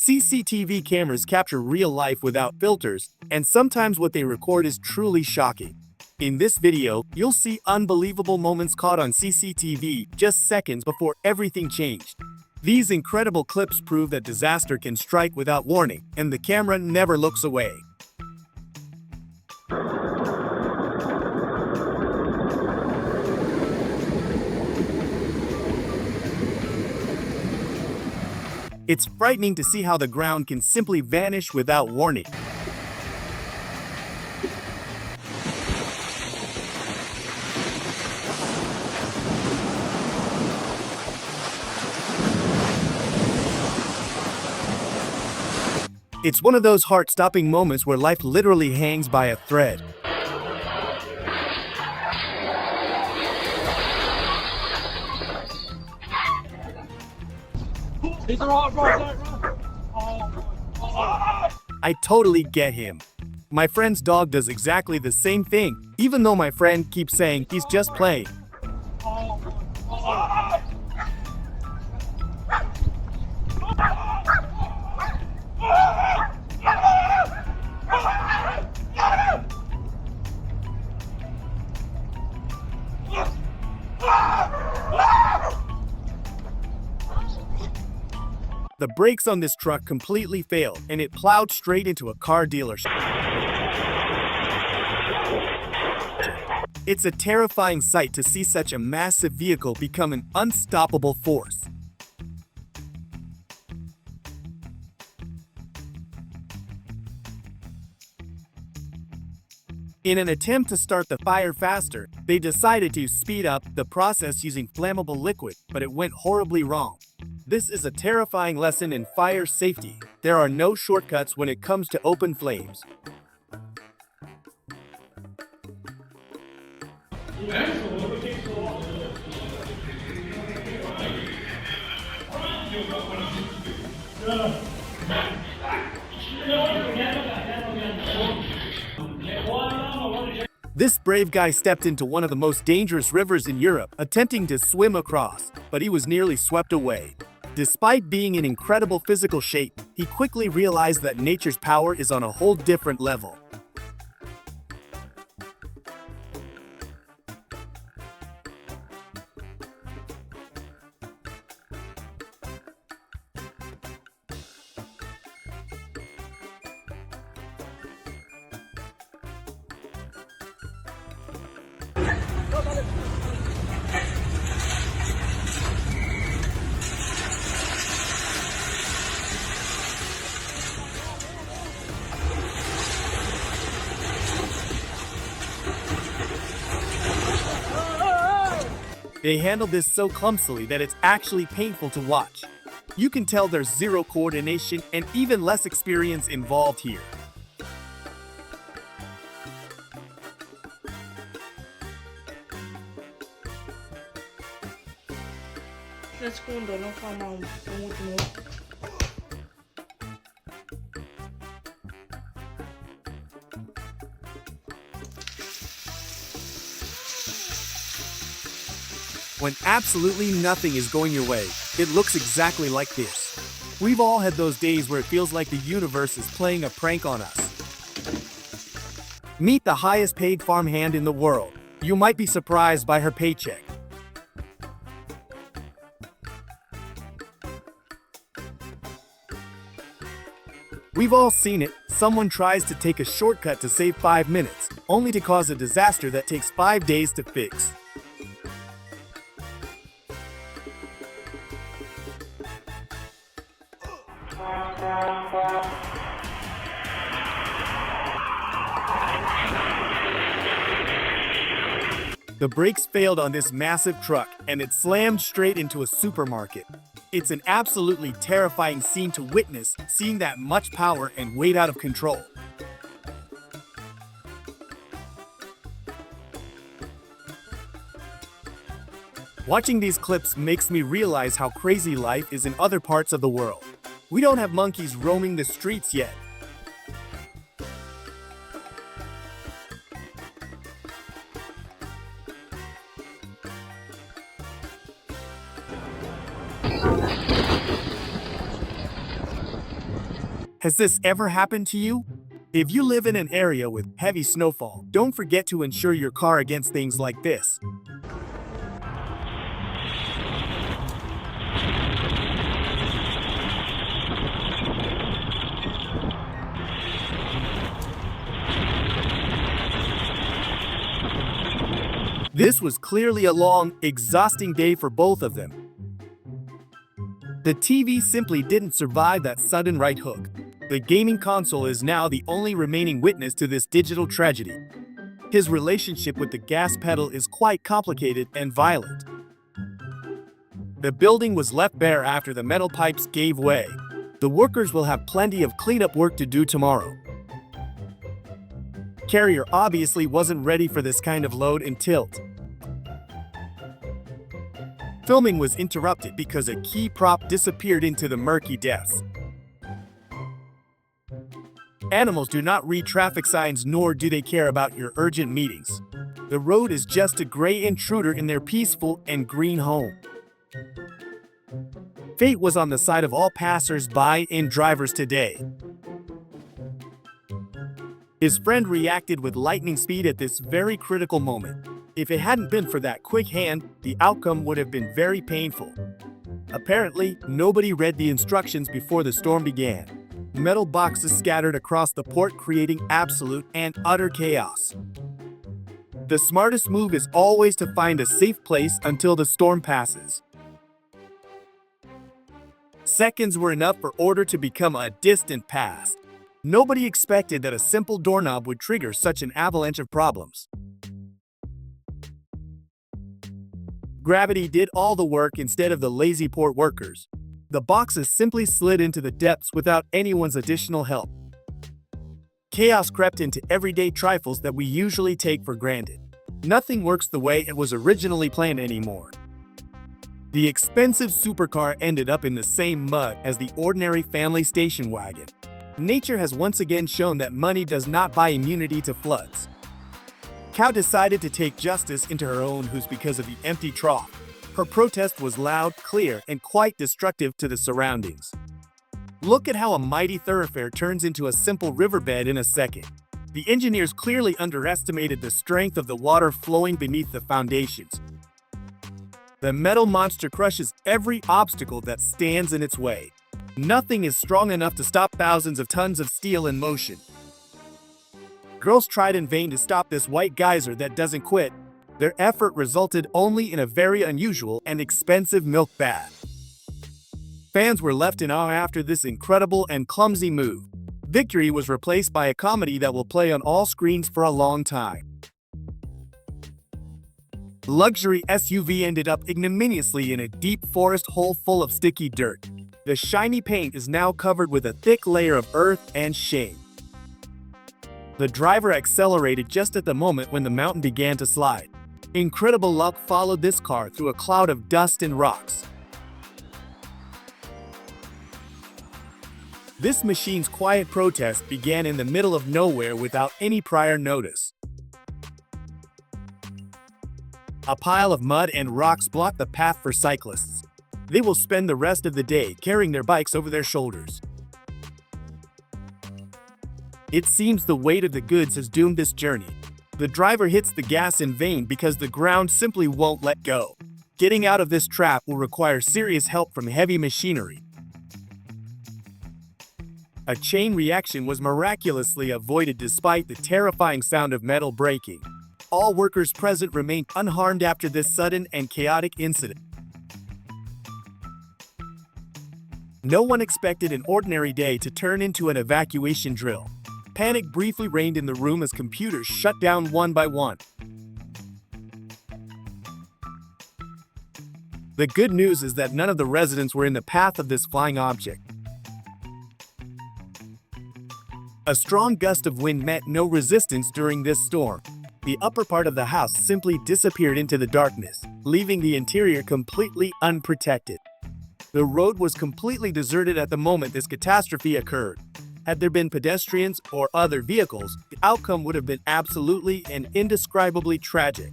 CCTV cameras capture real life without filters, and sometimes what they record is truly shocking. In this video, you'll see unbelievable moments caught on CCTV just seconds before everything changed. These incredible clips prove that disaster can strike without warning, and the camera never looks away. It's frightening to see how the ground can simply vanish without warning. It's one of those heart-stopping moments where life literally hangs by a thread. I totally get him. My friend's dog does exactly the same thing, even though my friend keeps saying he's just playing. The brakes on this truck completely failed, and it plowed straight into a car dealership. It's a terrifying sight to see such a massive vehicle become an unstoppable force. In an attempt to start the fire faster, they decided to speed up the process using flammable liquid, but it went horribly wrong. This is a terrifying lesson in fire safety. There are no shortcuts when it comes to open flames. This brave guy stepped into one of the most dangerous rivers in Europe, attempting to swim across, but he was nearly swept away. Despite being in incredible physical shape, he quickly realized that nature's power is on a whole different level. They handled this so clumsily that it's actually painful to watch. You can tell there's zero coordination and even less experience involved here. When absolutely nothing is going your way, it looks exactly like this. We've all had those days where it feels like the universe is playing a prank on us. Meet the highest paid farmhand in the world. You might be surprised by her paycheck. We've all seen it. Someone tries to take a shortcut to save 5 minutes, only to cause a disaster that takes 5 days to fix. The brakes failed on this massive truck, and it slammed straight into a supermarket. It's an absolutely terrifying scene to witness, seeing that much power and weight out of control. Watching these clips makes me realize how crazy life is in other parts of the world. We don't have monkeys roaming the streets yet. Has this ever happened to you? If you live in an area with heavy snowfall, don't forget to insure your car against things like this. This was clearly a long, exhausting day for both of them. The TV simply didn't survive that sudden right hook. The gaming console is now the only remaining witness to this digital tragedy. His relationship with the gas pedal is quite complicated and violent. The building was left bare after the metal pipes gave way. The workers will have plenty of cleanup work to do tomorrow. Carrier obviously wasn't ready for this kind of load and tilt. Filming was interrupted because a key prop disappeared into the murky depths. Animals do not read traffic signs, nor do they care about your urgent meetings. The road is just a gray intruder in their peaceful and green home. Fate was on the side of all passers-by and drivers today. His friend reacted with lightning speed at this very critical moment. If it hadn't been for that quick hand, the outcome would have been very painful. Apparently, nobody read the instructions before the storm began. Metal boxes scattered across the port, creating absolute and utter chaos. The smartest move is always to find a safe place until the storm passes. Seconds were enough for order to become a distant past. Nobody expected that a simple doorknob would trigger such an avalanche of problems. Gravity did all the work instead of the lazy port workers. The boxes simply slid into the depths without anyone's additional help. Chaos crept into everyday trifles that we usually take for granted. Nothing works the way it was originally planned anymore. The expensive supercar ended up in the same mud as the ordinary family station wagon. Nature has once again shown that money does not buy immunity to floods. Cow decided to take justice into her own hands because of the empty trough. Her protest was loud, clear, and quite destructive to the surroundings. Look at how a mighty thoroughfare turns into a simple riverbed in a second. The engineers clearly underestimated the strength of the water flowing beneath the foundations. The metal monster crushes every obstacle that stands in its way. Nothing is strong enough to stop thousands of tons of steel in motion. Girls tried in vain to stop this white geyser that doesn't quit. Their effort resulted only in a very unusual and expensive milk bath. Fans were left in awe after this incredible and clumsy move. Victory was replaced by a comedy that will play on all screens for a long time. The luxury SUV ended up ignominiously in a deep forest hole full of sticky dirt. The shiny paint is now covered with a thick layer of earth and shame. The driver accelerated just at the moment when the mountain began to slide. Incredible luck followed this car through a cloud of dust and rocks. This machine's quiet protest began in the middle of nowhere without any prior notice. A pile of mud and rocks blocked the path for cyclists. They will spend the rest of the day carrying their bikes over their shoulders. It seems the weight of the goods has doomed this journey. The driver hits the gas in vain because the ground simply won't let go. Getting out of this trap will require serious help from heavy machinery. A chain reaction was miraculously avoided despite the terrifying sound of metal breaking. All workers present remained unharmed after this sudden and chaotic incident. No one expected an ordinary day to turn into an evacuation drill. Panic briefly reigned in the room as computers shut down one by one. The good news is that none of the residents were in the path of this flying object. A strong gust of wind met no resistance during this storm. The upper part of the house simply disappeared into the darkness, leaving the interior completely unprotected. The road was completely deserted at the moment this catastrophe occurred. Had there been pedestrians or other vehicles, the outcome would have been absolutely and indescribably tragic.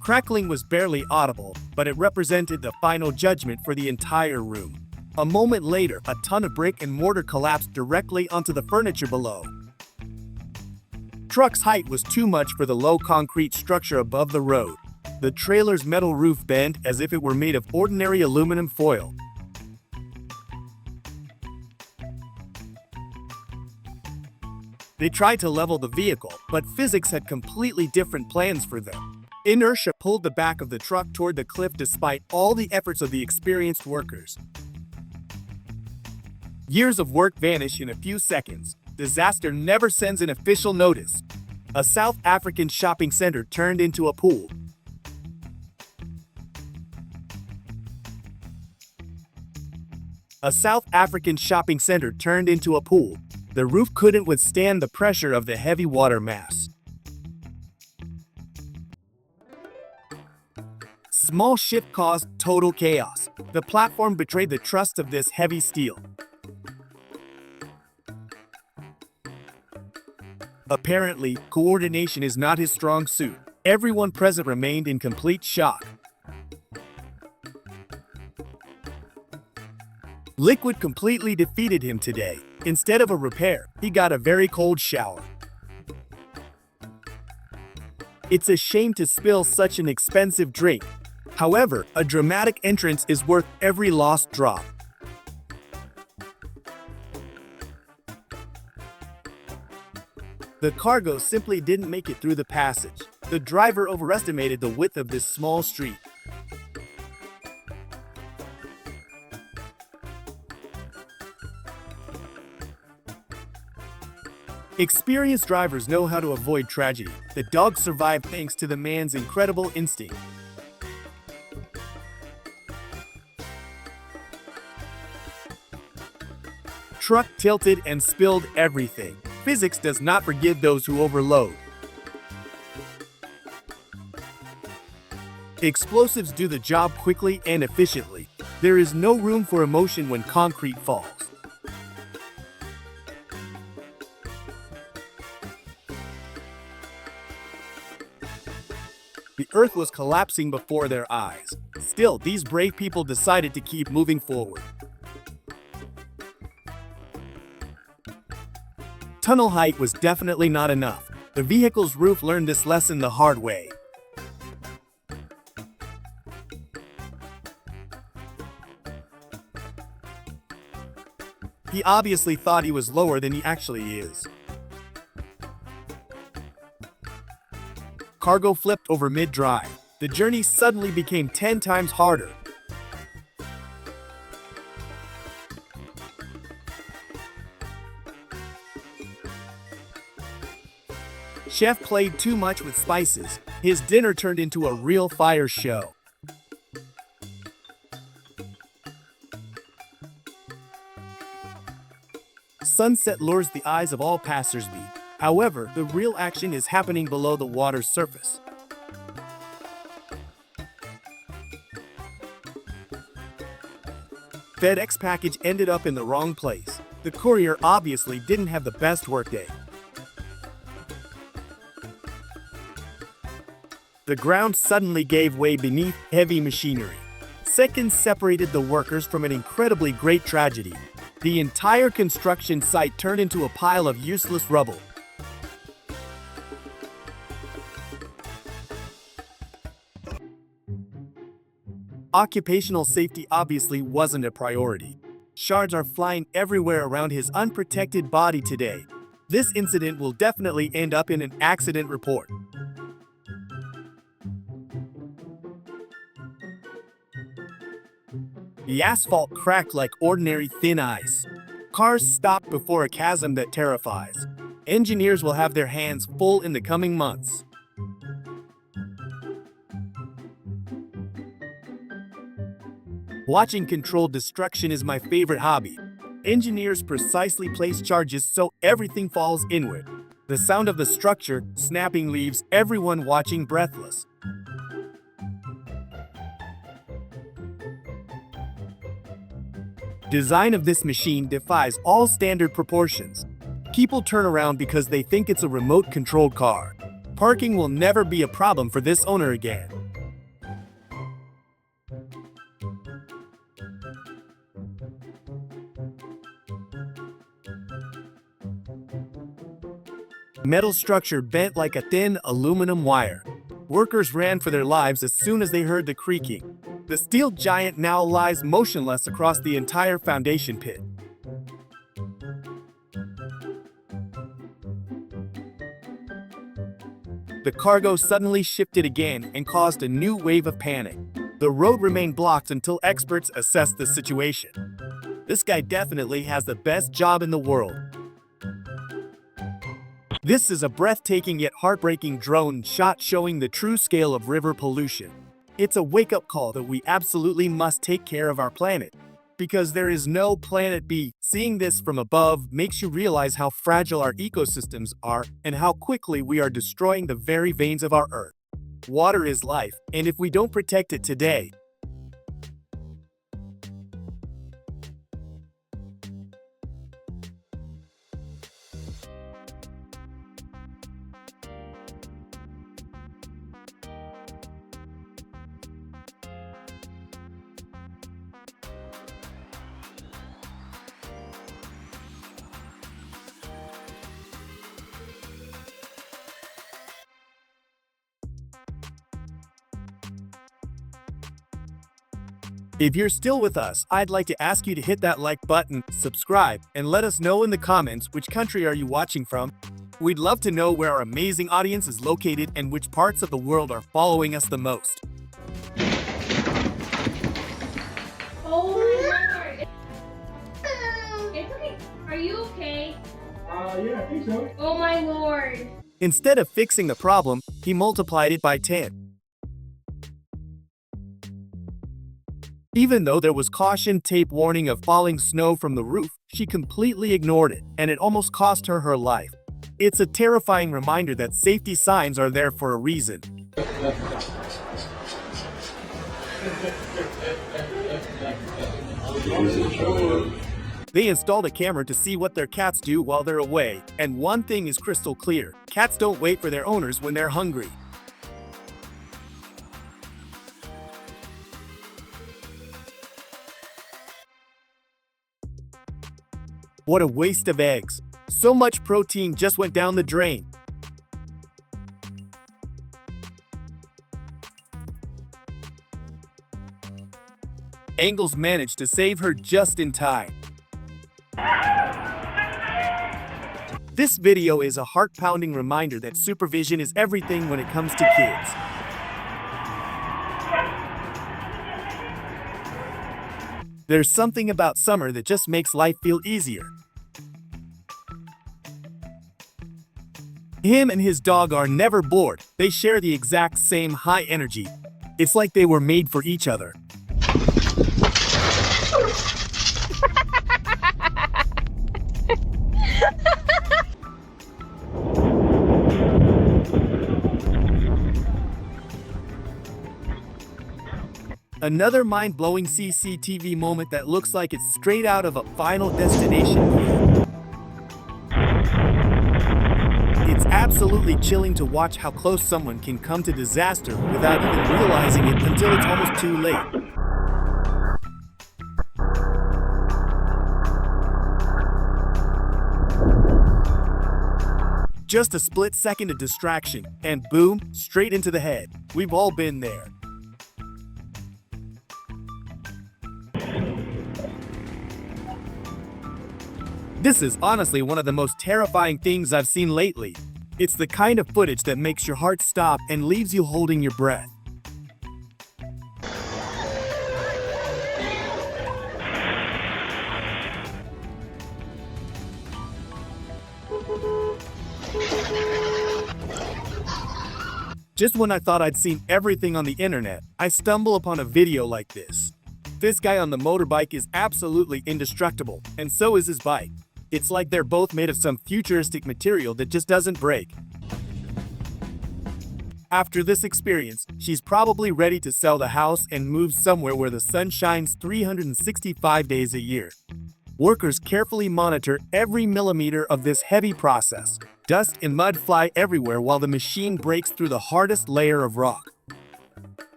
Crackling was barely audible, but it represented the final judgment for the entire room. A moment later, a ton of brick and mortar collapsed directly onto the furniture below. Truck's height was too much for the low concrete structure above the road. The trailer's metal roof bent as if it were made of ordinary aluminum foil. They tried to level the vehicle, but physics had completely different plans for them. Inertia pulled the back of the truck toward the cliff despite all the efforts of the experienced workers. Years of work vanish in a few seconds. Disaster never sends an official notice. A South African shopping center turned into a pool. A South African shopping center turned into a pool. The roof couldn't withstand the pressure of the heavy water mass. Small shift caused total chaos. The platform betrayed the trust of this heavy steel. Apparently, coordination is not his strong suit. Everyone present remained in complete shock. Liquid completely defeated him today. Instead of a repair, he got a very cold shower. It's a shame to spill such an expensive drink. However, a dramatic entrance is worth every lost drop. The cargo simply didn't make it through the passage. The driver overestimated the width of this small street. Experienced drivers know how to avoid tragedy. The dog survived thanks to the man's incredible instinct. Truck tilted and spilled everything. Physics does not forgive those who overload. Explosives do the job quickly and efficiently. There is no room for emotion when concrete falls. The earth was collapsing before their eyes. Still, these brave people decided to keep moving forward. Tunnel height was definitely not enough. The vehicle's roof learned this lesson the hard way. He obviously thought he was lower than he actually is. Cargo flipped over mid-drive. The journey suddenly became 10 times harder. Chef played too much with spices. His dinner turned into a real fire show. Sunset lures the eyes of all passersby. However, the real action is happening below the water's surface. FedEx package ended up in the wrong place. The courier obviously didn't have the best workday. The ground suddenly gave way beneath heavy machinery. Seconds separated the workers from an incredibly great tragedy. The entire construction site turned into a pile of useless rubble. Occupational safety obviously wasn't a priority. Shards are flying everywhere around his unprotected body today. This incident will definitely end up in an accident report. The asphalt cracked like ordinary thin ice. Cars stopped before a chasm that terrifies. Engineers will have their hands full in the coming months. Watching controlled destruction is my favorite hobby. Engineers precisely place charges so everything falls inward. The sound of the structure snapping leaves everyone watching breathless. Design of this machine defies all standard proportions. People turn around because they think it's a remote-controlled car. Parking will never be a problem for this owner again. Metal structure bent like a thin aluminum wire. Workers ran for their lives as soon as they heard the creaking. The steel giant now lies motionless across the entire foundation pit. The cargo suddenly shifted again and caused a new wave of panic. The road remained blocked until experts assessed the situation. This guy definitely has the best job in the world. This is a breathtaking yet heartbreaking drone shot showing the true scale of river pollution. It's a wake-up call that we absolutely must take care of our planet, because there is no planet B. Seeing this from above makes you realize how fragile our ecosystems are and how quickly we are destroying the very veins of our Earth. Water is life, and if we don't protect it today, if you're still with us, I'd like to ask you to hit that like button, subscribe, and let us know in the comments which country are you watching from. We'd love to know where our amazing audience is located and which parts of the world are following us the most. Oh my Lord! It's okay. Are you okay? Yeah, I think so. Oh my Lord! Instead of fixing the problem, he multiplied it by 10. Even though there was caution tape warning of falling snow from the roof, she completely ignored it, and it almost cost her her life. It's a terrifying reminder that safety signs are there for a reason. They installed a camera to see what their cats do while they're away, and one thing is crystal clear: cats don't wait for their owners when they're hungry. What a waste of eggs. So much protein just went down the drain. Angles managed to save her just in time. This video is a heart-pounding reminder that supervision is everything when it comes to kids. There's something about summer that just makes life feel easier. Him and his dog are never bored. They share the exact same high energy. It's like they were made for each other. Another mind-blowing CCTV moment that looks like it's straight out of a Final Destination movie. It's absolutely chilling to watch how close someone can come to disaster without even realizing it until it's almost too late. Just a split second of distraction, and boom, straight into the head. We've all been there. This is honestly one of the most terrifying things I've seen lately. It's the kind of footage that makes your heart stop and leaves you holding your breath. Just when I thought I'd seen everything on the internet, I stumble upon a video like this. This guy on the motorbike is absolutely indestructible, and so is his bike. It's like they're both made of some futuristic material that just doesn't break. After this experience, she's probably ready to sell the house and move somewhere where the sun shines 365 days a year. Workers carefully monitor every millimeter of this heavy process. Dust and mud fly everywhere while the machine breaks through the hardest layer of rock.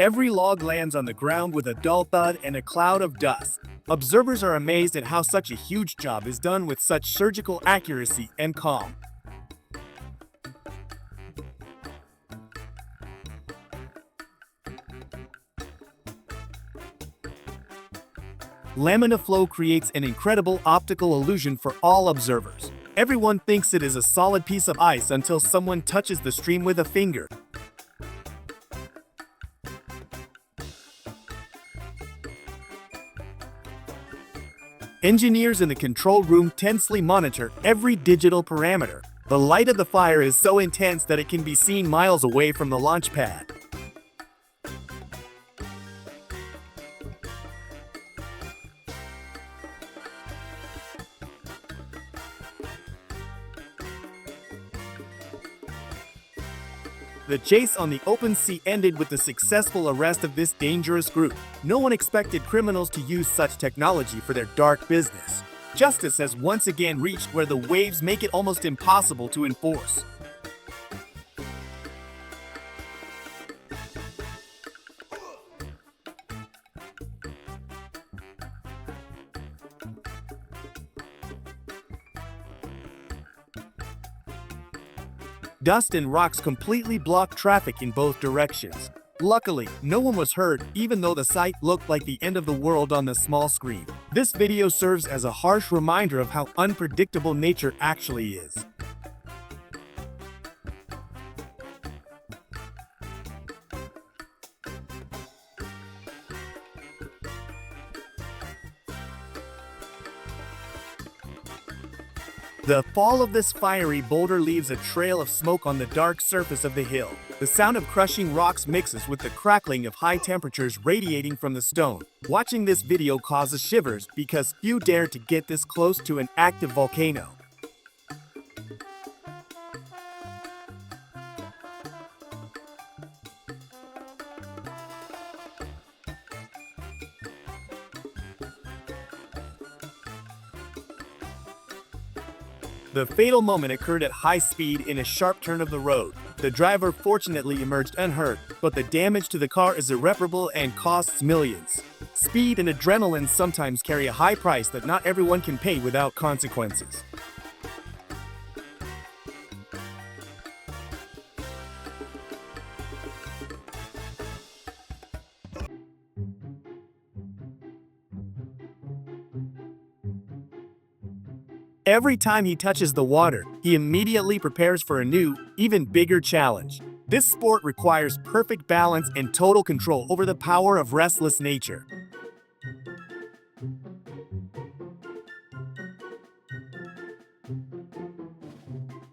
Every log lands on the ground with a dull thud and a cloud of dust. Observers are amazed at how such a huge job is done with such surgical accuracy and calm. Laminar flow creates an incredible optical illusion for all observers. Everyone thinks it is a solid piece of ice until someone touches the stream with a finger. Engineers in the control room tensely monitor every digital parameter. The light of the fire is so intense that it can be seen miles away from the launch pad. The chase on the open sea ended with the successful arrest of this dangerous group. No one expected criminals to use such technology for their dark business. Justice has once again reached where the waves make it almost impossible to enforce. Dust and rocks completely blocked traffic in both directions. Luckily, no one was hurt, even though the sight looked like the end of the world on the small screen. This video serves as a harsh reminder of how unpredictable nature actually is. The fall of this fiery boulder leaves a trail of smoke on the dark surface of the hill. The sound of crushing rocks mixes with the crackling of high temperatures radiating from the stone. Watching this video causes shivers because few dare to get this close to an active volcano. The fatal moment occurred at high speed in a sharp turn of the road. The driver fortunately emerged unhurt, but the damage to the car is irreparable and costs millions. Speed and adrenaline sometimes carry a high price that not everyone can pay without consequences. Every time he touches the water, he immediately prepares for a new, even bigger challenge. This sport requires perfect balance and total control over the power of restless nature.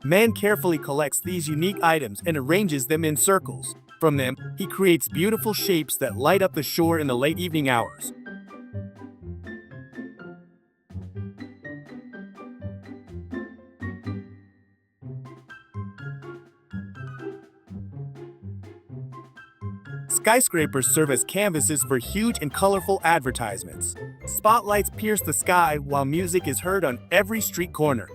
Man carefully collects these unique items and arranges them in circles. From them, he creates beautiful shapes that light up the shore in the late evening hours. Skyscrapers serve as canvases for huge and colorful advertisements. Spotlights pierce the sky while music is heard on every street corner.